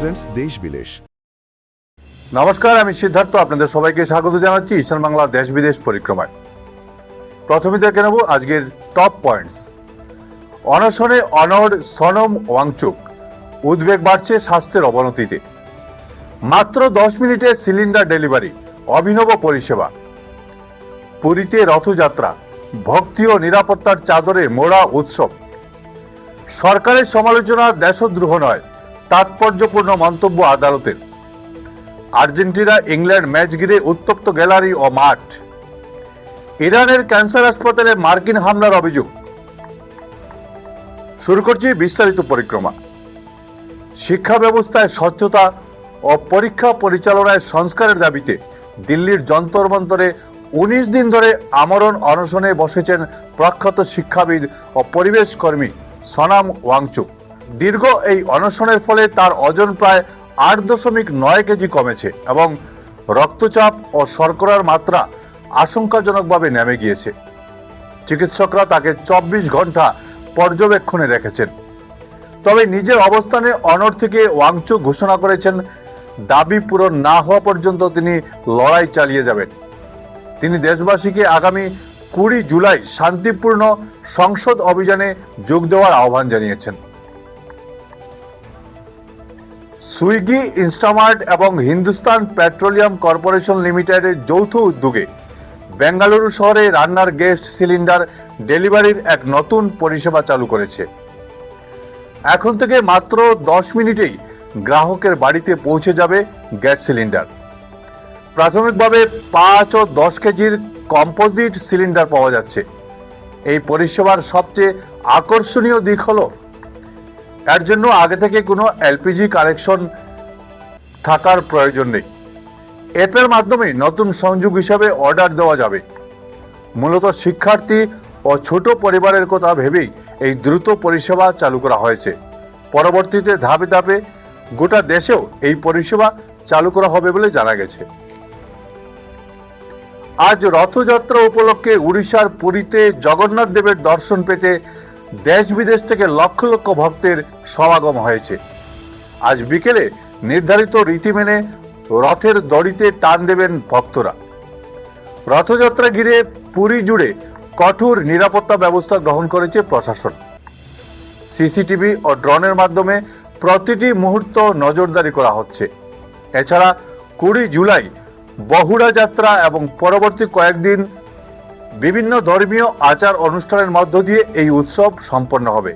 Presents দেশ বিদেশ। নমস্কার, আমি সিদ্ধার্থ। আপনাদের সবাইকে স্বাগত জানাচ্ছি ঈশান বাংলা দেশ বিদেশ পরিক্রমায়। প্রথমে দেখে নেব আজকের টপ পয়েন্টস। অনশনে অনড় সোনম ওয়াংচুক, উদ্বেগ বাড়ছে স্বাস্থ্যের অবনতিতে। মাত্র 10 মিনিটে সিলিন্ডার ডেলিভারি, অভিনব পরিষেবা। পুরীতে রথযাত্রা, ভক্তি ও নিরাপত্তার চাদরে মোড়া উৎসব। সরকারের সমালোচনা দেশদ্রোহ নয়, তাৎপর্যপূর্ণ মন্তব্য আদালতের। আর্জেন্টিনা ইংল্যান্ড ম্যাচ ঘিরে উত্তপ্ত গ্যালারি ও মাঠ। ইরানের ক্যান্সার হাসপাতালে মার্কিন হামলার অভিযোগ। শুরু করছি বিস্তারিত পরিক্রমা। শিক্ষা ব্যবস্থায় স্বচ্ছতা ও পরীক্ষা পরিচালনায় সংস্কারের দাবিতে দিল্লির যন্তর মন্তরে 19 দিন ধরে আমরণ অনশনে বসেছেন প্রখ্যাত শিক্ষাবিদ ও পরিবেশ কর্মী সোনম ওয়াংচুক। দীর্ঘ এই অনশনের ফলে তার ওজন প্রায় 8.9 কেজি কমেছে এবং রক্তচাপ ও শর্করার মাত্রা আশঙ্কাজনকভাবে নেমে গিয়েছে। চিকিৎসকরা তাকে 24 ঘন্টা পর্যবেক্ষণে রেখেছেন। তবে নিজের অবস্থানে অনড় থেকে ওয়াংচুক ঘোষণা করেছেন, দাবি পূরণ না হওয়া পর্যন্ত তিনি লড়াই চালিয়ে যাবেন। তিনি দেশবাসীকে আগামী 20 জুলাই শান্তিপূর্ণ সংসদ অভিযানে যোগ দেওয়ার আহ্বান জানিয়েছেন। সুইগি, ইনস্টামার্ট এবং হিন্দুস্তান পেট্রোলিয়াম কর্পোরেশন লিমিটেডের যৌথ উদ্যোগে বেঙ্গালুরু শহরে রান্নার গ্যাস সিলিন্ডার ডেলিভারির এক নতুন পরিষেবা চালু করেছে। এখন থেকে মাত্র 10 মিনিটেই গ্রাহকের বাড়িতে পৌঁছে যাবে গ্যাস সিলিন্ডার। প্রাথমিকভাবে 5 ও 10 কেজির কম্পোজিট সিলিন্ডার পাওয়া যাচ্ছে। এই পরিষেবার সবচেয়ে আকর্ষণীয় দিক হলো এর জন্য আগে থেকে কোনো এলপিজি কানেকশন থাকার প্রয়োজন নেই। অ্যাপের মাধ্যমে নতুন সংযোগ হিসাবে অর্ডার দেওয়া যাবে। মূলত শিক্ষার্থী ও ছোট পরিবারের কথা ভেবেই এই দ্রুত পরিষেবা চালু করা হয়েছে। পরবর্তীতে ধাপে ধাপে গোটা দেশেও এই পরিষেবা চালু করা হবে বলে জানা গেছে। আজ রথযাত্রা উপলক্ষে উড়িষ্যার পুরীতে জগন্নাথ দেবের দর্শন পেতে দেশ বিদেশ থেকে লক্ষ লক্ষ ভক্তের সমাগম হয়েছে। আজ বিকেলে নির্ধারিত রীতি মেনে রথের দড়িতে টান দেবেন ভক্তরা। রথযাত্রা ঘিরে পুরী জুড়ে কঠোর নিরাপত্তা ব্যবস্থা গ্রহণ করেছে প্রশাসন। সিসিটিভি ও ড্রোনের মাধ্যমে প্রতিটি মুহূর্ত নজরদারি করা হচ্ছে। এছাড়া 20 জুলাই বহুড়া যাত্রা এবং পরবর্তী কয়েকদিন বিভিন্ন ধর্মীয় আচার অনুষ্ঠানের মধ্য দিয়ে এই উৎসব সম্পন্ন হবে।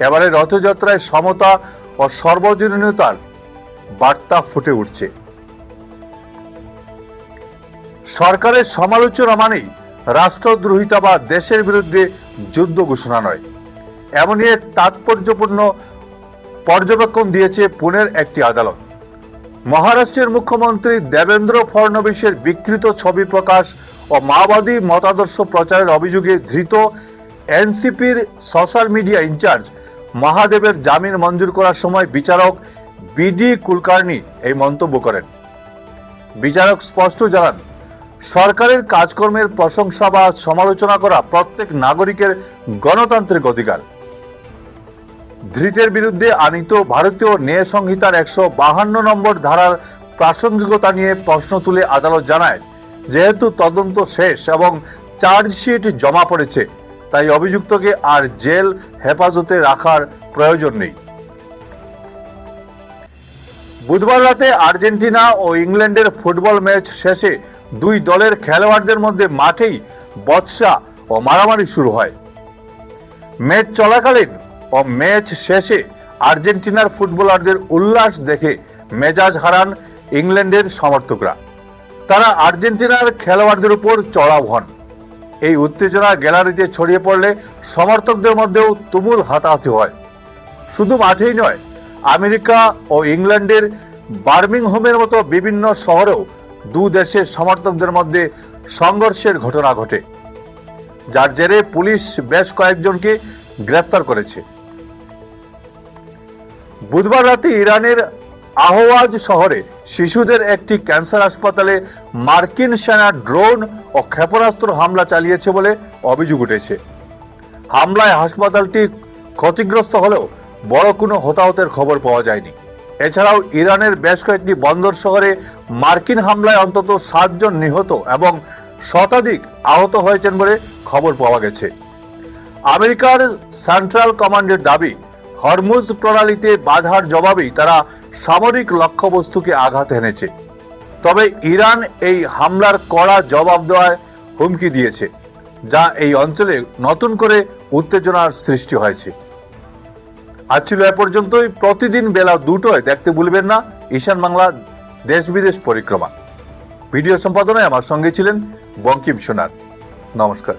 এবারে রথযাত্রায় সমতা ও সর্বজনীনতার বার্তা ফুটে উঠছে। সরকারের সমালোচনা মানেই রাষ্ট্রদ্রোহিতা বা দেশের বিরুদ্ধে যুদ্ধ ঘোষণা নয়, এমনই এক তাৎপর্যপূর্ণ পর্যবেক্ষণ দিয়েছে পুনের একটি আদালত। মহারাষ্ট্রের মুখ্যমন্ত্রী দেবেন্দ্র ফড়নবিসের বিকৃত ছবি প্রকাশ ও মাওবাদী মতাদর্শ প্রচারের অভিযোগে ধৃত এনসিপির সোশ্যাল মিডিয়া ইনচার্জ মহাদেবের জামিন মঞ্জুর করার সময় বিচারক বিডি কুলকার্নি এই মন্তব্য করেন। বিচারক স্পষ্ট জানান, সরকারের কাজকর্মের প্রশংসা বা সমালোচনা করা প্রত্যেক নাগরিকের গণতান্ত্রিক অধিকার। ধৃতের বিরুদ্ধে আনীত ভারতীয় ন্যায় সংহিতার 152 নম্বর ধারার প্রাসঙ্গিকতা নিয়ে প্রশ্ন তুলে আদালত জানায়, যেহেতু তদন্ত শেষ এবং চার্জশিট জমা পড়েছে, তাই অভিযুক্তকে আর জেল হেফাজতে রাখার প্রয়োজন নেই। বুধবার রাতে আর্জেন্টিনা ও ইংল্যান্ডের ফুটবল ম্যাচ শেষে দুই দলের খেলোয়াড়দের মধ্যে মাঠেই বচসা ও মারামারি শুরু হয়। ম্যাচ চলাকালীন ও ম্যাচ শেষে আর্জেন্টিনার ফুটবলারদের উল্লাস দেখে মেজাজ হারান ইংল্যান্ডের সমর্থকরা। তারা আর্জেন্টিনার খেলোয়াড়দের উপর চড়াও হন। এই উত্তেজনা গ্যালারিতে ছড়িয়ে পড়লে সমর্থকদের মধ্যেও তুমুল হাতাহাতি হয়। শুধু মাঠেই নয়, আমেরিকা ও ইংল্যান্ডের বার্মিংহামের মতো বিভিন্ন শহরেও দু দেশের সমর্থকদের মধ্যে সংঘর্ষের ঘটনা ঘটে, যার জেরে পুলিশ বেশ কয়েকজনকে গ্রেফতার করেছে। বুধবার রাতে ইরানের আহওয়াজ শহরে শিশুদের একটি ক্যান্সার হাসপাতালে মার্কিন সেনা ড্রোন ও ক্ষেপণাস্ত্র হামলা চালিয়েছে বলে অভিযোগ উঠেছে। হামলায় হাসপাতালটি ক্ষতিগ্রস্ত হলেও বড় কোনো হতাহতের খবর পাওয়া যায়নি। এছাড়াও ইরানের বেশ কয়েকটি বন্দর শহরে মার্কিন হামলায় অন্তত 7 জন নিহত এবং শতাধিক আহত হয়েছেন বলে খবর পাওয়া গেছে। আমেরিকার সেন্ট্রাল কমান্ডের দাবি, হরমুজ প্রণালীতে বাধার জবাবেই তারা সামরিক লক্ষ্যবস্তুকে আঘাত এনেছে। তবে ইরান এই হামলার কড়া জবাব দেওয়ার হুমকি দিয়েছে, যা এই অঞ্চলে নতুন করে উত্তেজনার সৃষ্টি হয়েছে। আজ ছিল এ পর্যন্তই। প্রতিদিন বেলা 2টায় দেখতে ভুলবেন না ঈশান বাংলা দেশ বিদেশ পরিক্রমা। ভিডিও সম্পাদনায় আমার সঙ্গে ছিলেন বঙ্কিম সোনার। নমস্কার।